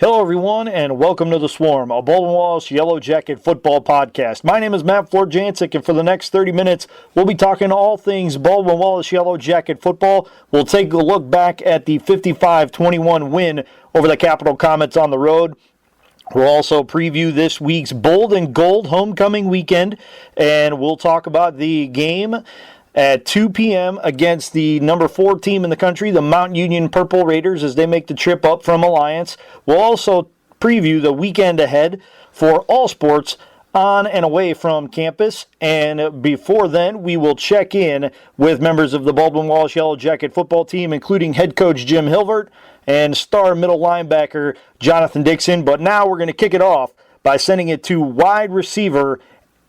Hello, everyone, and welcome to The Swarm, a Baldwin Wallace Yellow Jacket football podcast. My name is Matt Florjancic, and for the next 30 minutes, we'll be talking all things Baldwin Wallace Yellow Jacket football. We'll take a look back at the 55-21 win over the Capital Comets on the road. We'll also preview this week's Bold and Gold homecoming weekend, and we'll talk about the game at 2 p.m. against the number 4 team in the country, the Mount Union Purple Raiders, as they make the trip up from Alliance. We'll also preview the weekend ahead for all sports on and away from campus. And before then, we will check in with members of the Baldwin Wallace Yellow Jacket football team, including head coach Jim Hilvert and star middle linebacker Jonathan Dixon. But now we're going to kick it off by sending it to wide receiver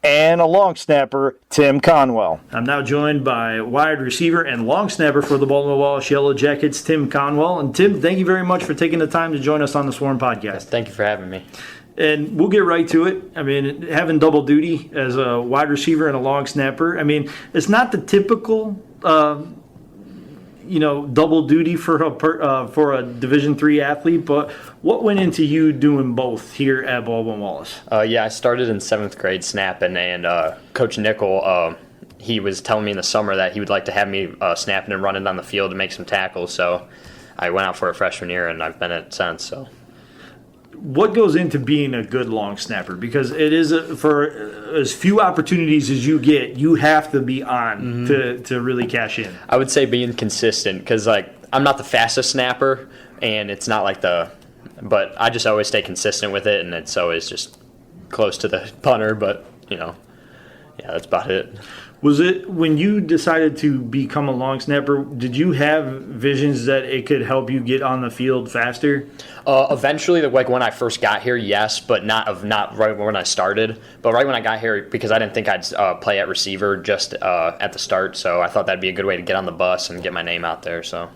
and a long snapper, Tim Conwell. I'm now joined by wide receiver and long snapper for the Baldwin Wallace Yellow Jackets, Tim Conwell. And Tim, thank you very much for taking the time to join us on the Swarm podcast. Thank you for having me. And we'll get right to it. I mean, having double duty as a wide receiver and a long snapper, I mean, it's not the typical double duty for a Division III athlete, but what went into you doing both here at Baldwin Wallace? I started in 7th grade snapping, and Coach Nickel, he was telling me in the summer that he would like to have me snapping and running down the field to make some tackles, so I went out for a freshman year, and I've been it since. So, what goes into being a good long snapper? Because it is for as few opportunities as you get, you have to be on to really cash in. I would say being consistent, because I'm not the fastest snapper, and it's not but I just always stay consistent with it, and it's always just close to the punter. But that's about it. Was it when you decided to become a long snapper, did you have visions that it could help you get on the field faster? Eventually, when I first got here, yes, but not right when I started. But right when I got here, because I didn't think I'd play at receiver just at the start, so I thought that'd be a good way to get on the bus and get my name out there. So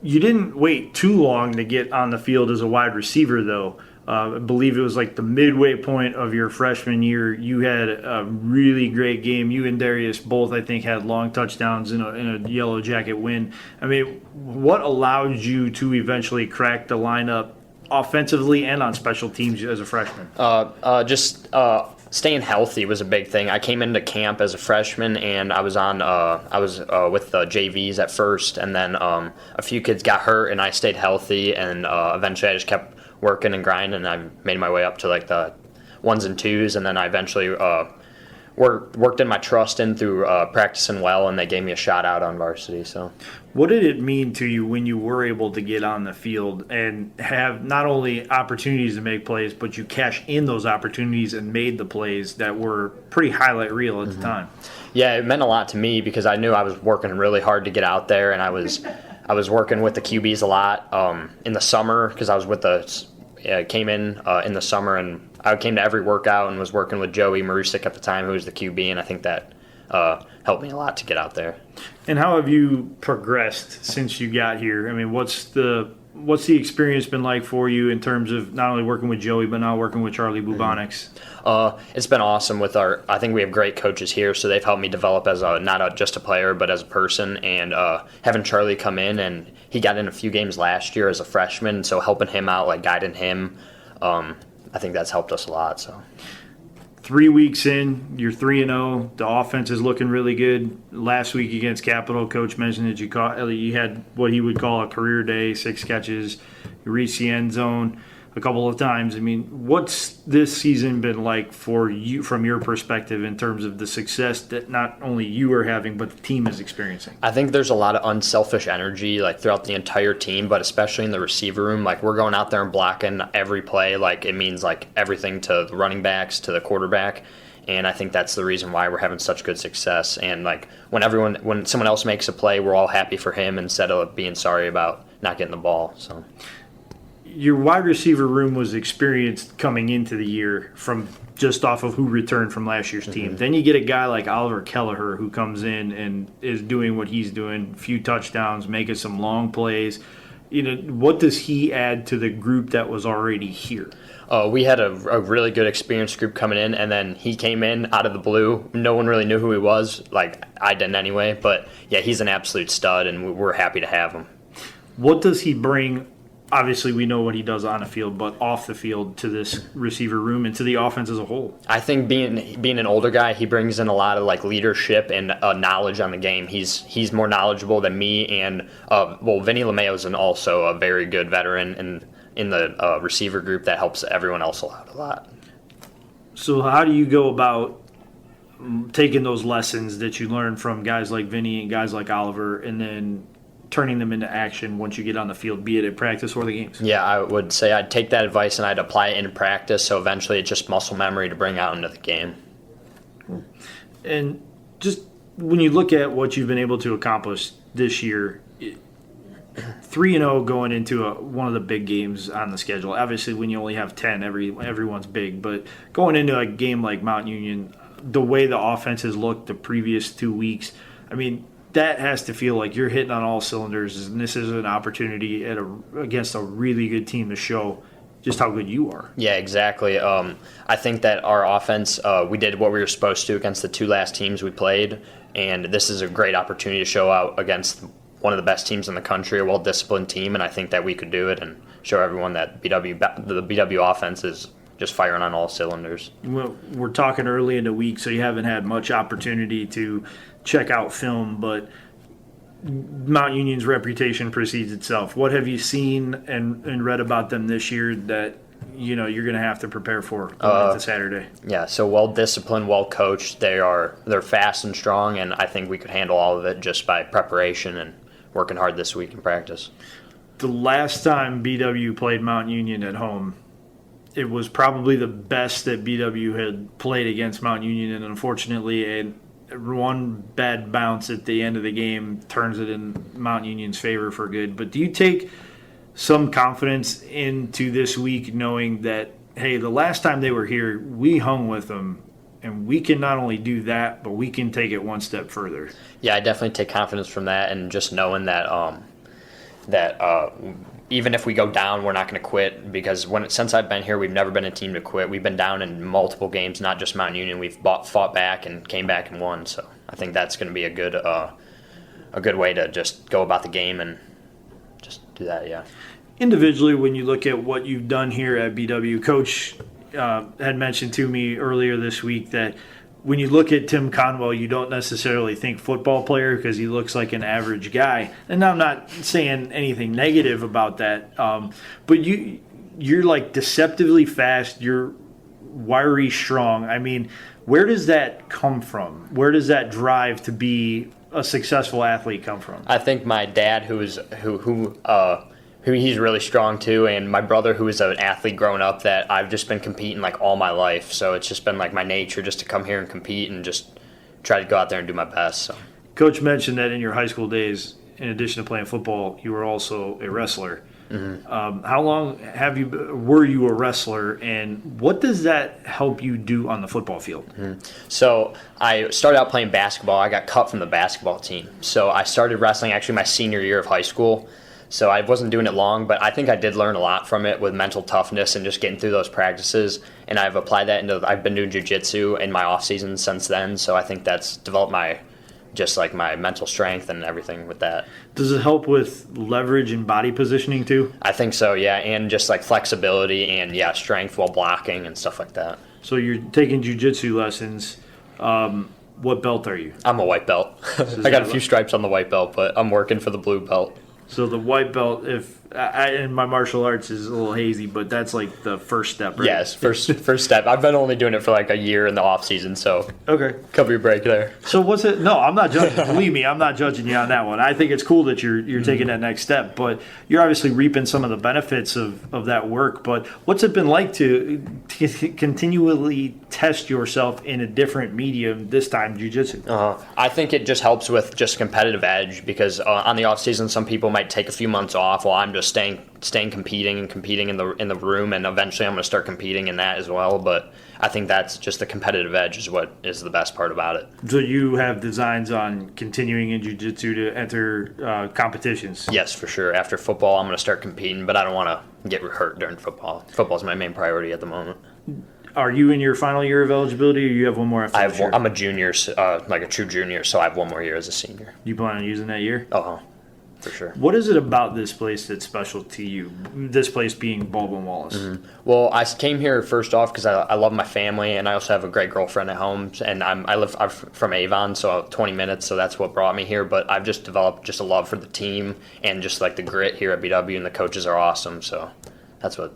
you didn't wait too long to get on the field as a wide receiver, though. I believe it was the midway point of your freshman year. You had a really great game. You and Darius both, I think, had long touchdowns in a Yellow Jacket win. I mean, what allowed you to eventually crack the lineup offensively and on special teams as a freshman? Staying healthy was a big thing. I came into camp as a freshman, and I was with the JVs at first, and then a few kids got hurt, and I stayed healthy, and eventually I just kept working and grinding, and I made my way up to the 1s and 2s, and then I eventually worked in my trust in through practicing well, and they gave me a shot out on varsity. So, what did it mean to you when you were able to get on the field and have not only opportunities to make plays, but you cashed in those opportunities and made the plays that were pretty highlight reel at the time? Yeah, it meant a lot to me because I knew I was working really hard to get out there, and I was working with the QBs a lot in the summer because I was with came in the summer, and I came to every workout and was working with Joey Marusik at the time, who was the QB, and I think that helped me a lot to get out there. And how have you progressed since you got here? I mean, what's the experience been like for you in terms of not only working with Joey, but now working with Charlie Bubonics? It's been awesome I think we have great coaches here, so they've helped me develop as not just a player, but as a person. And having Charlie come in, and he got in a few games last year as a freshman, so helping him out, guiding him, I think that's helped us a lot. So 3 weeks in, you're 3-0. The offense is looking really good. Last week against Capital, Coach mentioned that you had what he would call a career day, 6 catches. You reached the end zone a couple of times. I mean, what's this season been like for you from your perspective in terms of the success that not only you are having, but the team is experiencing? I think there's a lot of unselfish energy throughout the entire team, but especially in the receiver room. We're going out there and blocking every play. It means everything to the running backs, to the quarterback. And I think that's the reason why we're having such good success. And when someone else makes a play, we're all happy for him instead of being sorry about not getting the ball. So your wide receiver room was experienced coming into the year from just off of who returned from last year's team. Then you get a guy like Oliver Kelleher who comes in and is doing what he's doing, a few touchdowns, making some long plays. What does he add to the group that was already here? We had a really good experienced group coming in, and then he came in out of the blue. No one really knew who he was. I didn't anyway. But, yeah, he's an absolute stud, and we're happy to have him. What does he bring obviously we know what he does on the field, but off the field to this receiver room and to the offense as a whole? I think being an older guy, he brings in a lot of like leadership and knowledge on the game. He's more knowledgeable than me, and Vinny LeMayo is also a very good veteran in the receiver group that helps everyone else out a lot. So how do you go about taking those lessons that you learn from guys like Vinny and guys like Oliver, and then turning them into action once you get on the field, be it at practice or the games? Yeah, I would say I'd take that advice and I'd apply it in practice, so eventually it's just muscle memory to bring out into the game. And just when you look at what you've been able to accomplish this year, 3-0 going into one of the big games on the schedule. Obviously, when you only have 10, everyone's big. But going into a game like Mount Union, the way the offense has looked the previous 2 weeks, I mean, that has to feel like you're hitting on all cylinders, and this is an opportunity against a really good team to show just how good you are. Yeah, exactly. I think that our offense, we did what we were supposed to against the two last teams we played, and this is a great opportunity to show out against one of the best teams in the country, a well-disciplined team, and I think that we could do it and show everyone that the BW offense is just firing on all cylinders. Well, we're talking early in the week, so you haven't had much opportunity to check out film, but Mount Union's reputation precedes itself. What have you seen and read about them this year that you're going to have to prepare for going into Saturday? Yeah, so well-disciplined, well-coached. They're fast and strong, and I think we could handle all of it just by preparation and working hard this week in practice. The last time BW played Mount Union at home, it was probably the best that BW had played against Mount Union, and unfortunately one bad bounce at the end of the game turns it in Mount Union's favor for good. But do you take some confidence into this week knowing that, hey, the last time they were here, we hung with them, and we can not only do that, but we can take it one step further? Yeah, I definitely take confidence from that, and just knowing that even if we go down, we're not going to quit, because since I've been here, we've never been a team to quit. We've been down in multiple games, not just Mount Union. We've fought back and came back and won. So I think that's going to be a good way to just go about the game and just do that. Yeah. Individually, when you look at what you've done here at BW, Coach had mentioned to me earlier this week that when you look at Tim Conwell, you don't necessarily think football player because he looks like an average guy. And I'm not saying anything negative about that, but you're like deceptively fast. You're wiry, strong. I mean, where does that come from? Where does that drive to be a successful athlete come from? I think my dad, who he's really strong too, and my brother, who is an athlete growing up, that I've just been competing like all my life. So it's just been like my nature just to come here and compete and just try to go out there and do my best. So. Coach mentioned that in your high school days, in addition to playing football, you were also a wrestler. Mm-hmm. How long were you a wrestler, and what does that help you do on the football field? Mm-hmm. So I started out playing basketball. I got cut from the basketball team. So I started wrestling actually my senior year of high school. So I wasn't doing it long, but I think I did learn a lot from it with mental toughness and just getting through those practices. And I've applied that I've been doing jiu-jitsu in my off season since then. So I think that's developed my mental strength and everything with that. Does it help with leverage and body positioning too? I think so, yeah, and just like flexibility and strength while blocking and stuff like that. So you're taking jiu-jitsu lessons. What belt are you? I'm a white belt. I got a few stripes on the white belt, but I'm working for the blue belt. So the white belt, and my martial arts is a little hazy, but that's like the first step, right? Yes, first step. I've been only doing it for like a year in the off season, so okay, cover your break there. So what's it? No, I'm not judging. Believe me, I'm not judging you on that one. I think it's cool that you're taking that next step, but you're obviously reaping some of the benefits of that work. But what's it been like to continually test yourself in a different medium, this time jiu-jitsu? I think it just helps with just competitive edge, because on the off season, some people might take a few months off while I'm just staying competing in the room, and eventually I'm going to start competing in that as well. But I think that's just the competitive edge is what is the best part about it. So you have designs on continuing in jiu-jitsu to enter competitions? Yes, for sure. After football, I'm going to start competing, but I don't want to get hurt during football. Football's my main priority at the moment. Are you in your final year of eligibility, or you have one more after this year? I'm a junior, like a true junior, so I have one more year as a senior. You plan on using that year? for sure. What is it about this place that's special to you? This place being Baldwin Wallace. Mm-hmm. Well, I came here first off because I love my family, and I also have a great girlfriend at home. And I'm from Avon, so 20 minutes, so that's what brought me here. But I've just developed just a love for the team and just like the grit here at BW, and the coaches are awesome. So that's what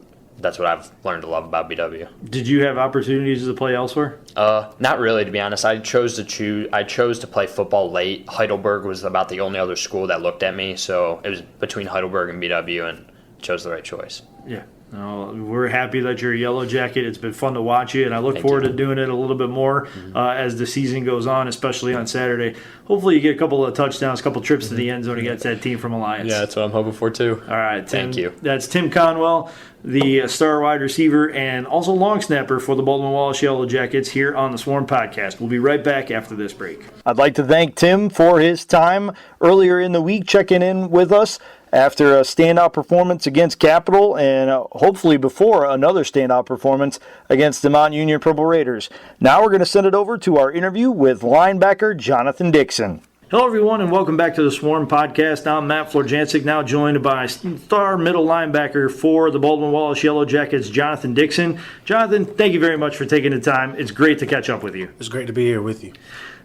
I've learned to love about BW. Did you have opportunities to play elsewhere? Not really, to be honest. I chose to play football late. Heidelberg was about the only other school that looked at me, so it was between Heidelberg and BW, and chose the right choice. Yeah. We're happy that you're a Yellow Jacket. It's been fun to watch you, and I look forward to doing it a little bit more as the season goes on, especially on Saturday. Hopefully you get a couple of touchdowns, a couple trips to the end zone against that team from Alliance. Yeah, that's what I'm hoping for too. All right, Tim. Thank you. That's Tim Conwell, the star wide receiver and also long snapper for the Baldwin Wallace Yellow Jackets here on the Swarm Podcast. We'll be right back after this break. I'd like to thank Tim for his time earlier in the week checking in with us after a standout performance against Capital and hopefully before another standout performance against the Mount Union Purple Raiders. Now we're going to send it over to our interview with linebacker Jonathan Dixon. Hello, everyone, and welcome back to the Swarm Podcast. I'm Matt Florjancic, now joined by star middle linebacker for the Baldwin Wallace Yellow Jackets, Jonathan Dixon. Jonathan, thank you very much for taking the time. It's great to catch up with you. It's great to be here with you.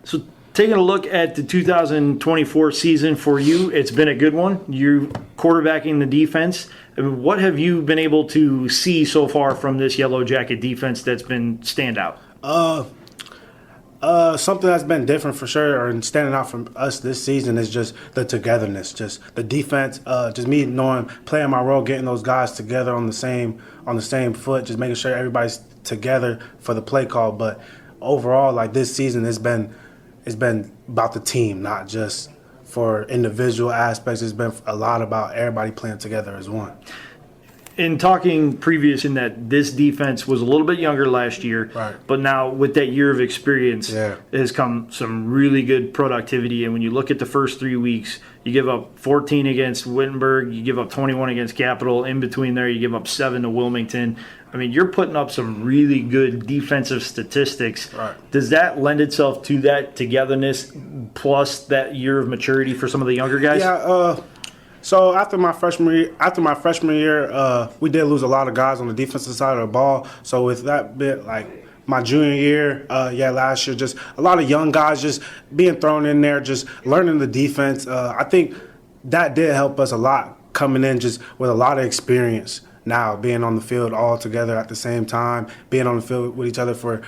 So, taking a look at the 2024 season for you, it's been a good one. You're quarterbacking the defense. I mean, what have you been able to see so far from this Yellow Jacket defense that's been standout? Something that's been different for sure, and standing out from us this season is just the togetherness, just the defense, just me knowing, playing my role, getting those guys together on the same foot, just making sure everybody's together for the play call. But overall, like this season, it's been about the team, not just for individual aspects. It's been a lot about everybody playing together as one. In talking previous in that this defense was a little bit younger last year, right, but now with that year of experience has come some really good productivity. And when you look at the first 3 weeks, you give up 14 against Wittenberg, you give up 21 against Capital. In between there, you give up 7 to Wilmington. I mean, you're putting up some really good defensive statistics. Right. Does that lend itself to that togetherness plus that year of maturity for some of the younger guys? Yeah. So after my freshman year, we did lose a lot of guys on the defensive side of the ball. So with that bit, like my junior year, last year, just a lot of young guys just being thrown in there, just learning the defense. I think that did help us a lot coming in just with a lot of experience. Now being on the field all together at the same time, being on the field with each other for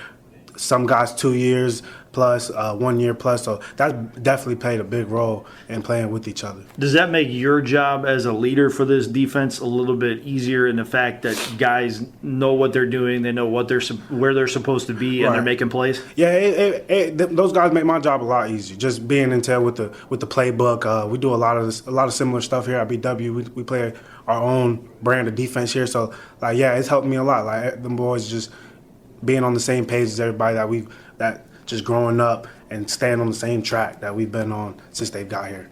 some guys 2 years plus, 1 year plus. So that definitely played a big role in playing with each other. Does that make your job as a leader for this defense a little bit easier in the fact that guys know what they're doing, they know where they're supposed to be, and they're making plays? Yeah, those guys make my job a lot easier. Just being in tune with the playbook. We do a lot of similar stuff here at BW. We play our own brand of defense here. So it's helped me a lot. Like them boys just being on the same page as everybody that just growing up and staying on the same track that we've been on since they've got here.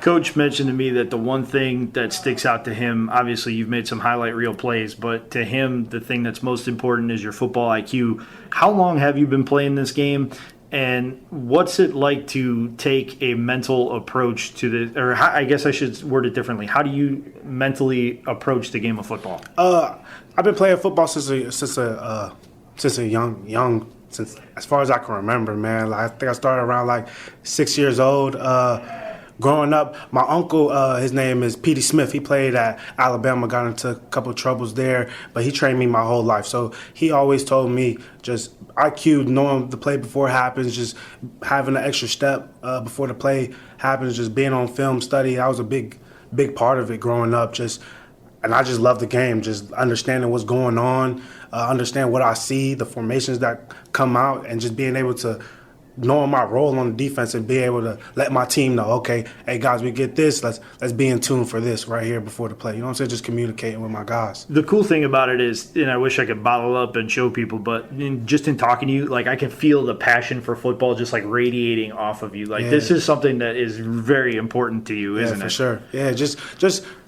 Coach mentioned to me that the one thing that sticks out to him, obviously you've made some highlight reel plays, but to him the thing that's most important is your football IQ. How long have you been playing this game, and what's it like to take a mental approach to the, or I guess I should word it differently, how do you mentally approach the game of football? I've been playing football since as far as I can remember, man. Like, I think I started around 6 years old. Growing up, my uncle, his name is Petey Smith. He played at Alabama, got into a couple of troubles there, but he trained me my whole life. So he always told me just IQ, knowing the play before it happens, just having an extra step before the play happens, just being on film, study. That was a big part of it growing up. And I just love the game, just understanding what's going on, understand what I see, the formations that come out, and just being able to knowing my role on the defense and being able to let my team know, okay, hey guys, we get this, let's be in tune for this right here before the play. You know what I'm saying? Just communicating with my guys. The cool thing about it is, and I wish I could bottle up and show people, but just in talking to you, I can feel the passion for football just radiating off of you. This is something that is very important to you, isn't it? Yeah, for sure. Yeah, just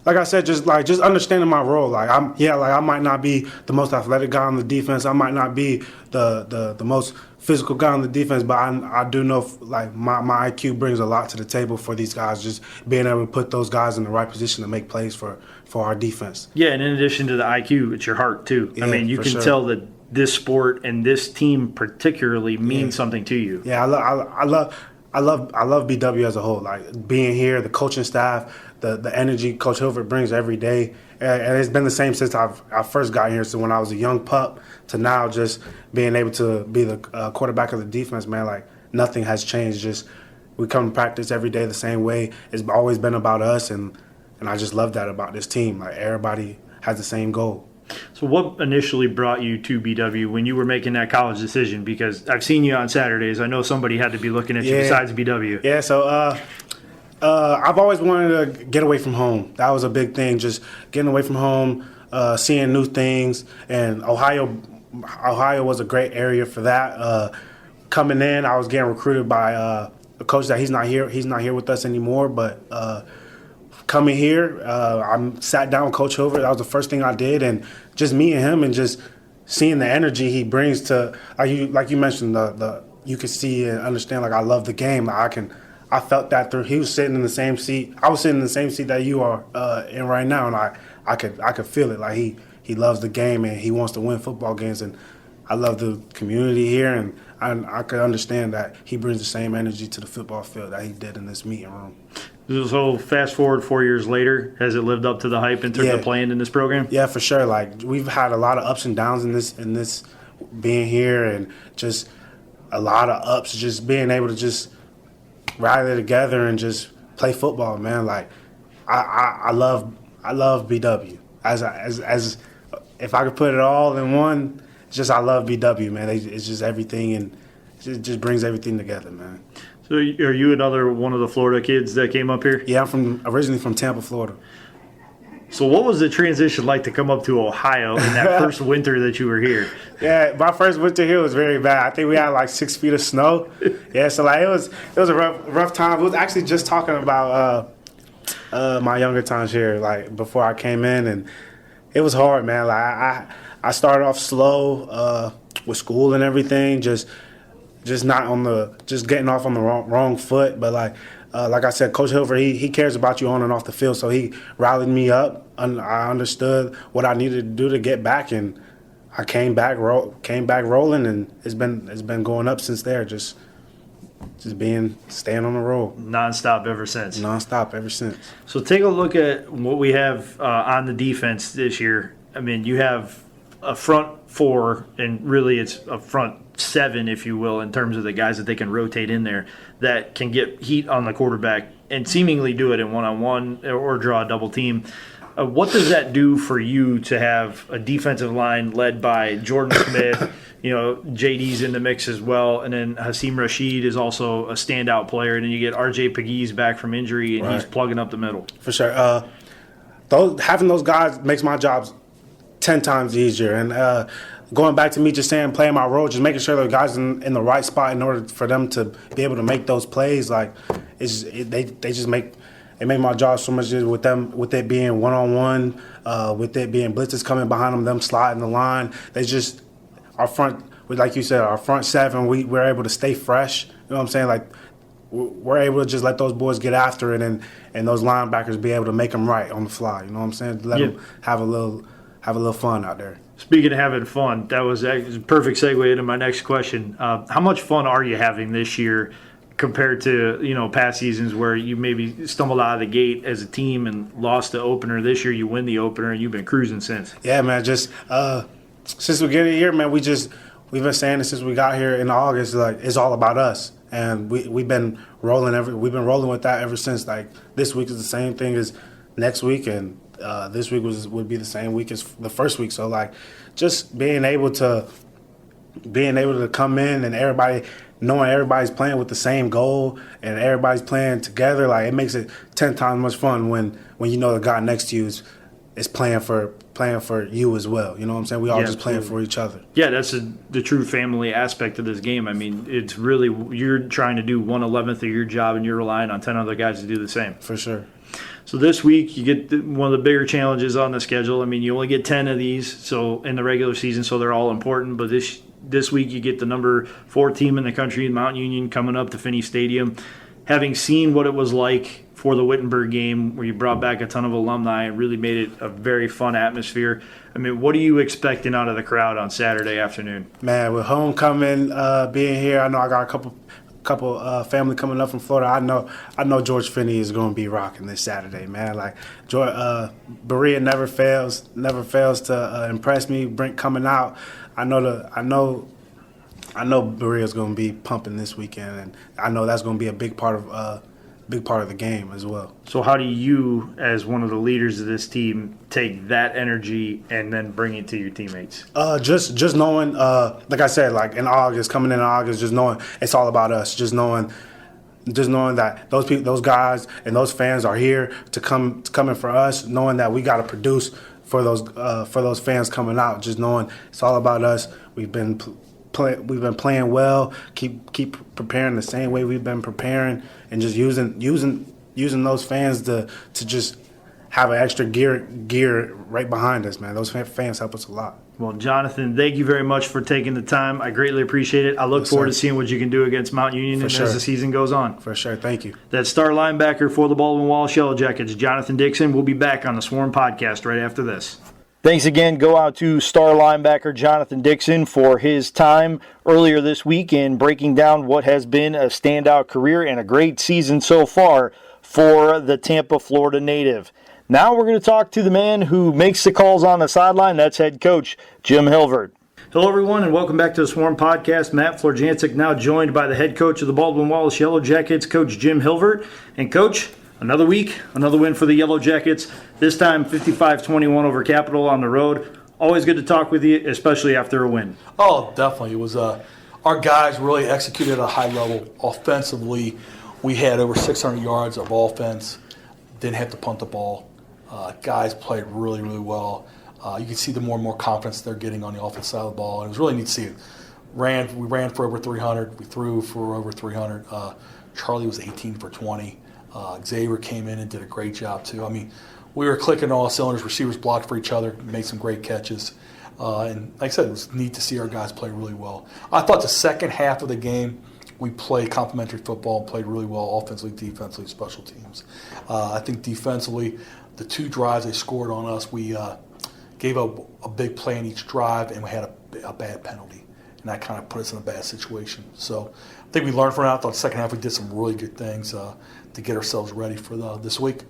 like I said, just understanding my role. Like I might not be the most athletic guy on the defense. I might not be the most physical guy on the defense, but I do know like my IQ brings a lot to the table for these guys. Just being able to put those guys in the right position to make plays for our defense. Yeah, and in addition to the IQ, it's your heart too. Yeah, I mean, you can tell that this sport and this team particularly means something to you. Yeah, I love BW as a whole. Like being here, the coaching staff, the energy Coach Hilvert brings every day, and it's been the same since I first got here. So when I was a young pup to now, just being able to be the quarterback of the defense, man. Like nothing has changed. Just we come to practice every day the same way. It's always been about us, and I just love that about this team. Like everybody has the same goal. So what initially brought you to BW when you were making that college decision? Because I've seen you on Saturdays. I know somebody had to be looking at you besides BW. Yeah, so I've always wanted to get away from home. That was a big thing, just getting away from home, seeing new things. And Ohio was a great area for that. Coming in, I was getting recruited by a coach that he's not here with us anymore, but coming here, I sat down with Coach Hilvert. That was the first thing I did, and just meeting him and just seeing the energy he brings to, like you mentioned, the you could see and understand. Like I love the game. I felt that through. He was sitting in the same seat. I was sitting in the same seat that you are in right now, and I could feel it. Like he loves the game and he wants to win football games, and I love the community here, and I could understand that he brings the same energy to the football field that he did in this meeting room. So fast forward 4 years later, has it lived up to the hype in terms of playing in this program? Yeah, for sure. Like we've had a lot of ups and downs in this being here, and just a lot of ups. Just being able to just rally together and just play football, man. Like I love BW. As if I could put it all in one, it's just I love BW, man. It's just everything, and it just brings everything together, man. So are you another one of the Florida kids that came up here? Yeah, I'm originally from Tampa, Florida. So what was the transition like to come up to Ohio in that first winter that you were here? Yeah, my first winter here was very bad. I think we had like 6 feet of snow. Yeah, so like it was a rough time. We was actually just talking about my younger times here, like before I came in, and it was hard, man. Like I started off slow with school and everything, just getting off on the wrong foot. But like I said, Coach Hilvert, he cares about you on and off the field, so he rallied me up. And I understood what I needed to do to get back, and I came back rolling, and it's been going up since there. Just staying on the roll. Nonstop ever since. Nonstop ever since. So take a look at what we have on the defense this year. I mean, you have a front four, and really it's a front seven, if you will, in terms of the guys that they can rotate in there that can get heat on the quarterback and seemingly do it in one-on-one or draw a double team. What does that do for you to have a defensive line led by Jordan Smith? JD's in the mix as well, and then Hasim Rashid is also a standout player, and then you get RJ Pegues back from injury, and he's plugging up the middle. For sure. Having those guys makes my job 10 times easier, and going back to me just saying playing my role, just making sure the guys in the right spot in order for them to be able to make those plays. Like they make my job so much easier with it being one-on-one, with it being blitzes coming behind them sliding the line. They just our front, like you said, our front seven. We're able to stay fresh. You know what I'm saying? Like we're able to just let those boys get after it, and those linebackers be able to make them right on the fly. You know what I'm saying? Let them have a little fun out there. Speaking of having fun, that was a perfect segue into my next question. How much fun are you having this year compared to past seasons where you maybe stumbled out of the gate as a team and lost the opener? This year you win the opener and you've been cruising since. Yeah, man. Just since we get here, man, we've been saying it since we got here in August. Like it's all about us, and we've been rolling we've been rolling with that ever since. Like this week is the same thing as next week, and this week would be the same week as the first week. So like, just being able to come in and knowing everybody's playing with the same goal and everybody's playing together, like it makes it 10 times much fun when you know the guy next to you is playing for you as well. You know what I'm saying? We all just playing for each other. Yeah, that's the true family aspect of this game. I mean, it's really you're trying to do 1/11th of your job and you're relying on 10 other guys to do the same. For sure. So this week you get one of the bigger challenges on the schedule. I mean, you only get 10 of these so in the regular season, so they're all important. But this week you get the number 4 team in the country, Mount Union, coming up to Finney Stadium. Having seen what it was like for the Wittenberg game where you brought back a ton of alumni, it really made it a very fun atmosphere. I mean, what are you expecting out of the crowd on Saturday afternoon? Man, with homecoming being here, I know I got a couple family coming up from Florida. I know George Finney is going to be rocking this Saturday, man. Like Berea never fails to impress me. Brent coming out, I know Berea's going to be pumping this weekend, and I know that's going to be a big part of the game as well. So how do you, as one of the leaders of this team, take that energy and then bring it to your teammates? Just knowing, like I said, like coming in August, just knowing it's all about us. Just knowing that those people, those guys, and those fans are here to come in for us. Knowing that we got to produce for those fans coming out. Just knowing it's all about us. We've been playing well. Keep preparing the same way we've been preparing, and just using those fans to just have an extra gear right behind us, man. Those fans help us a lot. Well, Jonathan, thank you very much for taking the time. I greatly appreciate it. I look forward to seeing what you can do against Mount Union as the season goes on. For sure. Thank you. That star linebacker for the Baldwin Wallace Yellow Jackets, Jonathan Dixon, will be back on the Swarm podcast right after this. Thanks again. Go out to star linebacker Jonathan Dixon for his time earlier this week in breaking down what has been a standout career and a great season so far for the Tampa, Florida native. Now we're going to talk to the man who makes the calls on the sideline. That's head coach Jim Hilvert. Hello, everyone, and welcome back to the Swarm Podcast. Matt Florjancic now joined by the head coach of the Baldwin Wallace Yellow Jackets, Coach Jim Hilvert. And, Coach, another week, another win for the Yellow Jackets, this time 55-21 over Capital on the road. Always good to talk with you, especially after a win. Oh, definitely. It was our guys really executed at a high level. Offensively, we had over 600 yards of offense, didn't have to punt the ball. Guys played really, really well. You can see the more and more confidence they're getting on the offensive side of the ball. And it was really neat to see it. We ran for over 300. We threw for over 300. Charlie was 18 for 20. Xavier came in and did a great job, too. I mean, we were clicking all cylinders. Receivers blocked for each other, made some great catches. And like I said, it was neat to see our guys play really well. I thought the second half of the game, we played complementary football and played really well offensively, defensively, special teams. I think defensively, the 2 drives they scored on us, we gave up a big play in each drive, and we had a bad penalty. And that kind of put us in a bad situation. So I think we learned from that. I thought the second half we did some really good things to get ourselves ready for this week.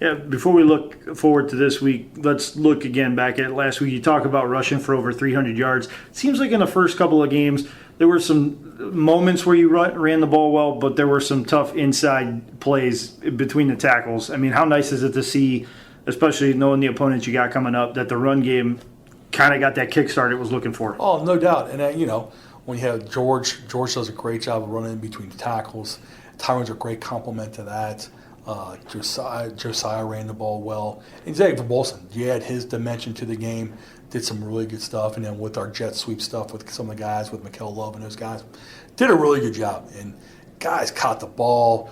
Yeah, before we look forward to this week, let's look again back at last week. You talk about rushing for over 300 yards. It seems like in the first couple of games, there were some moments where you ran the ball well, but there were some tough inside plays between the tackles. I mean, how nice is it to see, especially knowing the opponents you got coming up, that the run game kind of got that kickstart it was looking for? Oh, no doubt. And, when you have George does a great job of running in between the tackles. Tyron's a great complement to that. Josiah ran the ball well. And Xavier Bolson, you add his dimension to the game, did some really good stuff. And then with our jet sweep stuff with some of the guys, with Mikael Love and those guys, did a really good job. And guys caught the ball.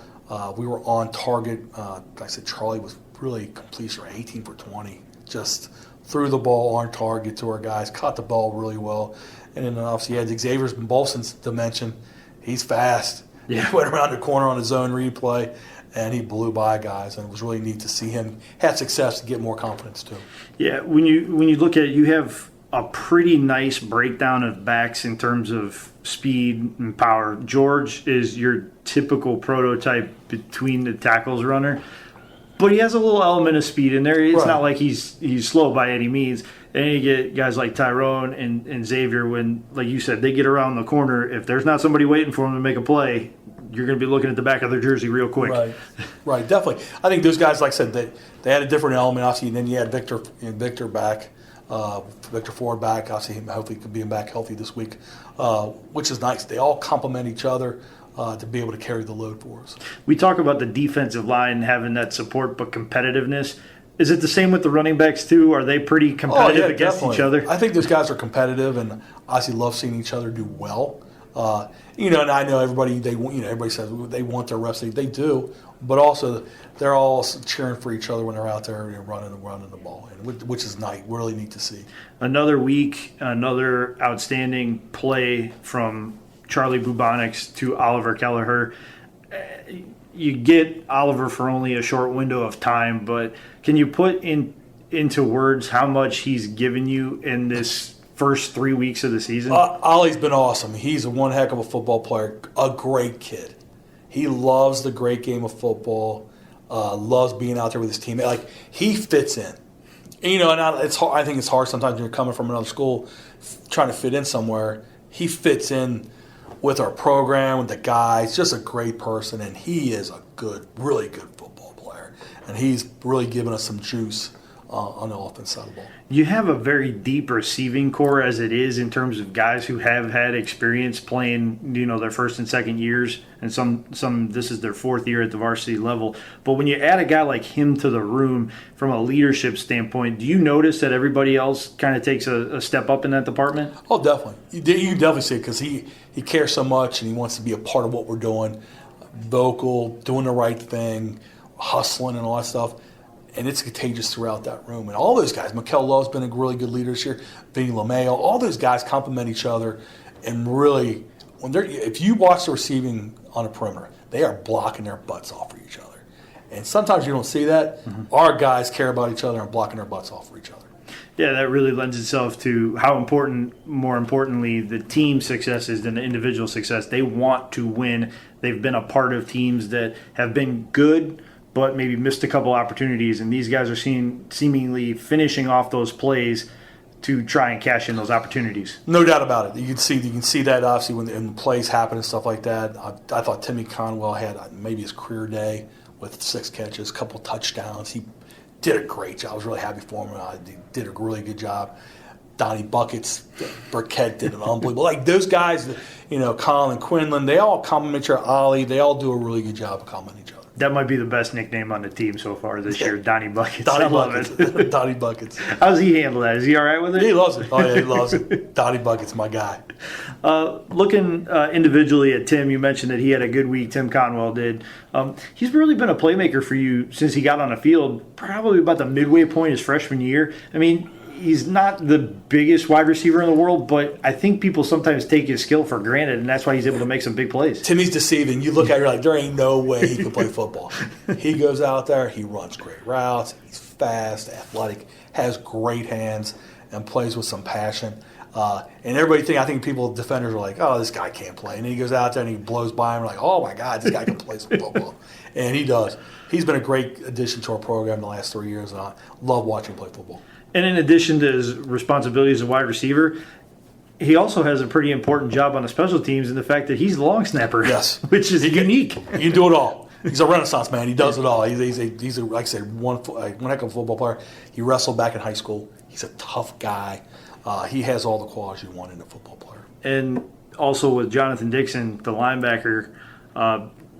We were on target. Like I said, Charlie was really completion rate, 18 for 20. Just threw the ball on target to our guys, caught the ball really well. And then obviously you had Xavier's and Bolson's dimension. He's fast. Yeah. He went around the corner on his zone replay, and he blew by guys. And it was really neat to see him have success to get more confidence too. Yeah, when you look at it, you have a pretty nice breakdown of backs in terms of speed and power. George is your typical prototype between the tackles runner, but he has a little element of speed in there. It's not like he's slow by any means. And then you get guys like Tyrone and Xavier when, like you said, they get around the corner. If there's not somebody waiting for them to make a play, you're going to be looking at the back of their jersey real quick. Right, definitely. I think those guys, like I said, they had a different element, obviously, and then you had Victor back, Victor Ford back, obviously, hopefully being back healthy this week, which is nice. They all complement each other to be able to carry the load for us. We talk about the defensive line having that support but competitiveness. Is it the same with the running backs too? Are they pretty competitive against each other? I think those guys are competitive and obviously love seeing each other do well. And I know everybody everybody says they want their reps. They do, but also they're all cheering for each other when they're out there running the ball, which is nice, really neat to see. Another week, another outstanding play from Charlie Bubonics to Oliver Kelleher. You get Oliver for only a short window of time, but can you put into words how much he's given you in this first 3 weeks of the season? Ollie's been awesome. He's one heck of a football player, a great kid. He loves the great game of football, loves being out there with his team. Like, he fits in. And, it's hard, I think it's hard sometimes when you're coming from another school trying to fit in somewhere. He fits in with our program, with the guys, just a great person, and he is a really good football player. And he's really given us some juice on the offense side of the ball. You have a very deep receiving core as it is in terms of guys who have had experience playing, their first and second years, and some this is their fourth year at the varsity level. But when you add a guy like him to the room from a leadership standpoint, do you notice that everybody else kind of takes a step up in that department? Oh, definitely. You definitely see it because he cares so much and he wants to be a part of what we're doing, vocal, doing the right thing, hustling and all that stuff. And it's contagious throughout that room. And all those guys, Mikel Lowe's been a really good leader this year, Vinny LeMayo, all those guys complement each other. And really, if you watch the receiving on a perimeter, they are blocking their butts off for each other. And sometimes you don't see that. Mm-hmm. Our guys care about each other and blocking their butts off for each other. Yeah, that really lends itself to how important, more importantly, the team success is than the individual success. They want to win. They've been a part of teams that have been good, but maybe missed a couple opportunities, and these guys are seemingly finishing off those plays to try and cash in those opportunities. No doubt about it. You can see that obviously when the plays happen and stuff like that. I thought Tim Conwell had maybe his career day with 6 catches, a couple touchdowns. He did a great job. I was really happy for him. He did a really good job. Donnie Buckets, Burkett did an unbelievable. Like those guys, Colin Quinlan, they all compliment each other. Ollie, they all do a really good job of complimenting each other. That might be the best nickname on the team so far this year, Donnie Buckets. Donnie Buckets. Donnie Buckets. How's he handle that? Is he all right with it? He loves it. Oh, yeah, he loves it. Donnie Buckets, my guy. Looking individually at Tim, you mentioned that he had a good week. Tim Conwell did. He's really been a playmaker for you since he got on the field, probably about the midway point his freshman year. I mean, he's not the biggest wide receiver in the world, but I think people sometimes take his skill for granted, and that's why he's able to make some big plays. Timmy's deceiving. You look at it, you're like, there ain't no way he can play football. He goes out there, he runs great routes, he's fast, athletic, has great hands, and plays with some passion. And everybody I think defenders are like, oh, this guy can't play. And then he goes out there and he blows by him, like, oh, my God, this guy can play some football. And he does. He's been a great addition to our program the last 3 years, and I love watching him play football. And in addition to his responsibilities as a wide receiver, he also has a pretty important job on the special teams in the fact that he's the long snapper. Yes. Which is unique. He can do it all. He's a renaissance man. He does it all. He's a like I said, one heck of a football player. He wrestled back in high school. He's a tough guy. He has all the qualities you want in a football player. And also with Jonathan Dixon, the linebacker,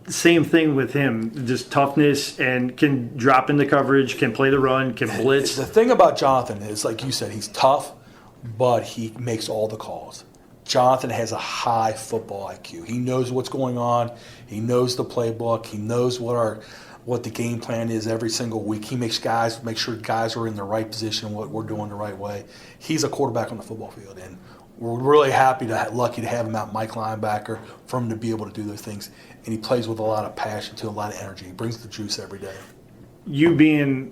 same thing with him, just toughness and can drop into coverage, can play the run, can blitz. The thing about Jonathan is, like you said, he's tough, but he makes all the calls. Jonathan has a high football IQ. He knows what's going on. He knows the playbook. He knows what the game plan is every single week. He make sure guys are in the right position, what we're doing the right way. He's a quarterback on the football field, and we're really lucky to have him out, Mike linebacker, for him to be able to do those things. And he plays with a lot of passion, too, a lot of energy. He brings the juice every day. You being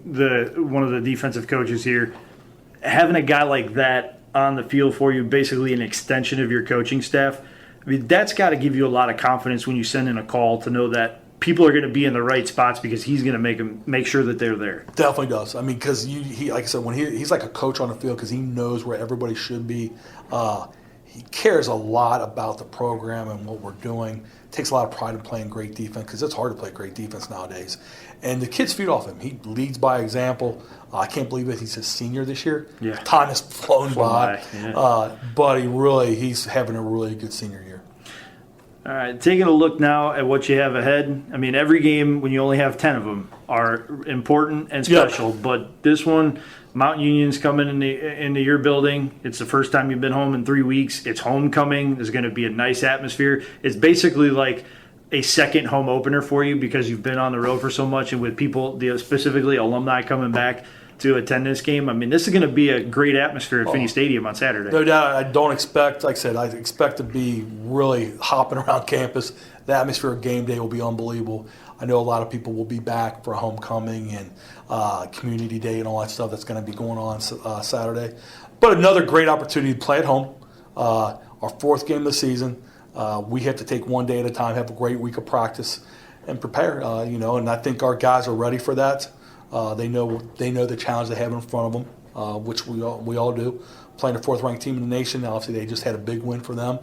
one of the defensive coaches here, having a guy like that on the field for you, basically an extension of your coaching staff, I mean, that's got to give you a lot of confidence when you send in a call to know that people are going to be in the right spots because he's going to make sure that they're there. Definitely does. I mean, because he like I said, when he's like a coach on the field because he knows where everybody should be. He cares a lot about the program and what we're doing. Takes a lot of pride in playing great defense because it's hard to play great defense nowadays. And the kids feed off him. He leads by example. I can't believe it. He's a senior this year. Yeah. Time has flown by. Yeah. But he's having a really good senior year. All right, taking a look now at what you have ahead. I mean, every game when you only have 10 of them are important and special, but this one Mount Union's coming into your building. It's the first time you've been home in 3 weeks. It's homecoming. There's going to be a nice atmosphere. It's basically like a second home opener for you because you've been on the road for so much, and with people, specifically alumni, coming back to attend this game. I mean, this is going to be a great atmosphere at Finney Stadium on Saturday. No doubt. I don't expect, like I said, I expect to be really hopping around campus. The atmosphere of game day will be unbelievable. I know a lot of people will be back for homecoming and community day and all that stuff that's going to be going on Saturday. But another great opportunity to play at home. Our fourth game of the season. We have to take one day at a time, have a great week of practice, and prepare. And I think our guys are ready for that. They know the challenge they have in front of them, which we all do. Playing the fourth-ranked team in the nation, obviously they just had a big win for them.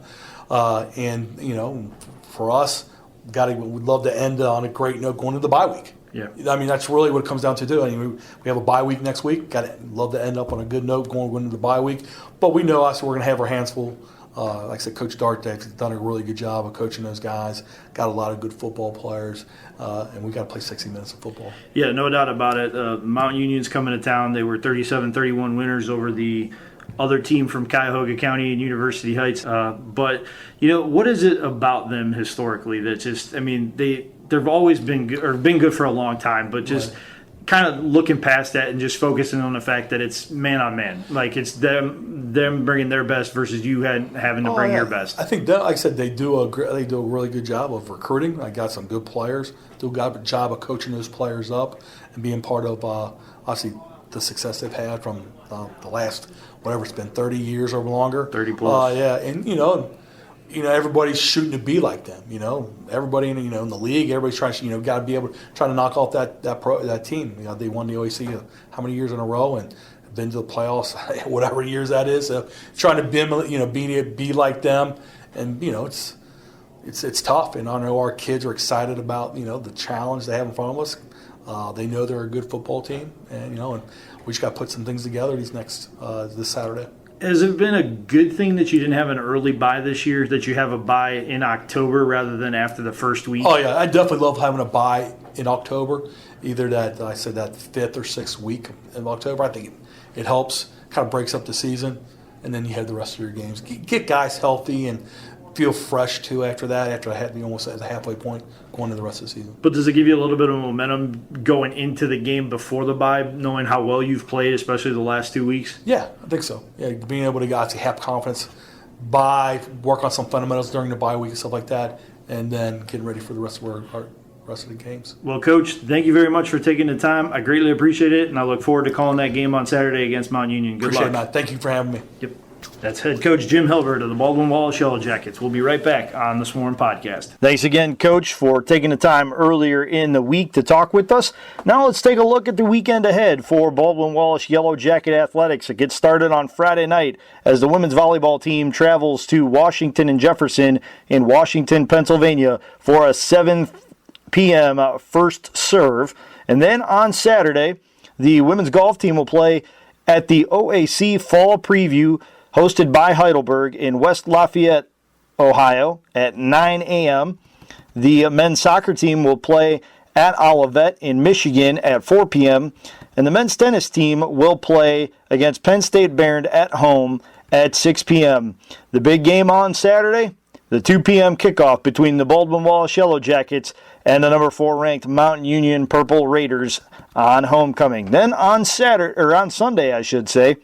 For us, we'd love to end on a great note going into the bye week. Yeah. I mean, that's really what it comes down to. I mean, we have a bye week next week. Love to end up on a good note going into the bye week. But we know us, we're going to have our hands full. Like I said, Coach Dartek's done a really good job of coaching those guys. Got a lot of good football players, and we got to play 60 minutes of football. Yeah, no doubt about it. Mount Union's coming to town. They were 37-31 winners over the other team from Cuyahoga County and University Heights. But what is it about them historically that just? I mean, they've always been good, or been good for a long time, but just. Right. Kind of looking past that and just focusing on the fact that it's man on man, like it's them bringing their best versus you having to bring your best. I think that, like I said, they do a really good job of recruiting. I got some good players. Do a good job of coaching those players up and being part of obviously the success they've had from the last whatever it's been 30 years or longer. 30 plus. And everybody's shooting to be like them. Everybody in the league, everybody's trying to got to be able to try to knock off that team. They won the OAC how many years in a row and been to the playoffs, whatever years that is. So trying to be like them, and it's tough. And I know our kids are excited about the challenge they have in front of us. They know they're a good football team, and we just got to put some things together this Saturday. Has it been a good thing that you didn't have an early bye this year, that you have a bye in October rather than after the first week? Oh, yeah. I definitely love having a bye in October, either that 5th or 6th week of October. I think it helps, kind of breaks up the season, and then you have the rest of your games. Get guys healthy and feel fresh, too, after that, after almost at the halfway point going into the rest of the season. But does it give you a little bit of momentum going into the game before the bye, knowing how well you've played, especially the last 2 weeks? Yeah, I think so. Yeah, being able to obviously have confidence, work on some fundamentals during the bye week and stuff like that, and then getting ready for the rest of the games. Well, Coach, thank you very much for taking the time. I greatly appreciate it, and I look forward to calling that game on Saturday against Mount Union. Good luck. Appreciate it, Matt. Thank you for having me. Yep. That's head coach Jim Hilvert of the Baldwin-Wallace Yellow Jackets. We'll be right back on the Swarm Podcast. Thanks again, Coach, for taking the time earlier in the week to talk with us. Now let's take a look at the weekend ahead for Baldwin-Wallace Yellow Jacket Athletics. It gets started on Friday night as the women's volleyball team travels to Washington and Jefferson in Washington, Pennsylvania for a 7 p.m. First serve. And then on Saturday, the women's golf team will play at the OAC Fall Preview hosted by Heidelberg in West Lafayette, Ohio at 9 a.m. The men's soccer team will play at Olivet in Michigan at 4 p.m. And the men's tennis team will play against Penn State Barron at home at 6 p.m. The big game on Saturday, the 2 p.m. kickoff between the Baldwin-Wallace Yellow Jackets and the number 4 ranked Mountain Union Purple Raiders on homecoming. Then on Sunday, I should say,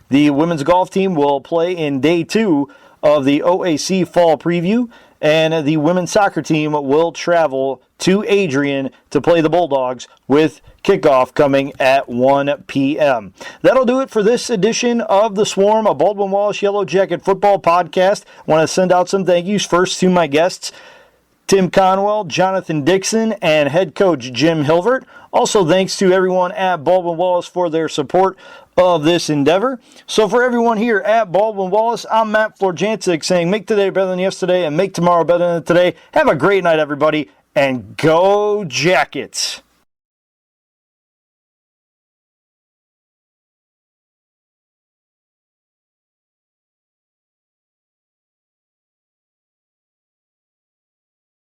the women's golf team will play in day 2 of the OAC Fall Preview, and the women's soccer team will travel to Adrian to play the Bulldogs with kickoff coming at 1 p.m. That'll do it for this edition of The Swarm, a Baldwin-Wallace Yellow Jacket football podcast. I want to send out some thank yous first to my guests, Tim Conwell, Jonathan Dixon, and head coach Jim Hilvert. Also, thanks to everyone at Baldwin-Wallace for their support of this endeavor. So for everyone here at Baldwin-Wallace, I'm Matt Florjancic saying make today better than yesterday and make tomorrow better than today. Have a great night, everybody, and go Jackets!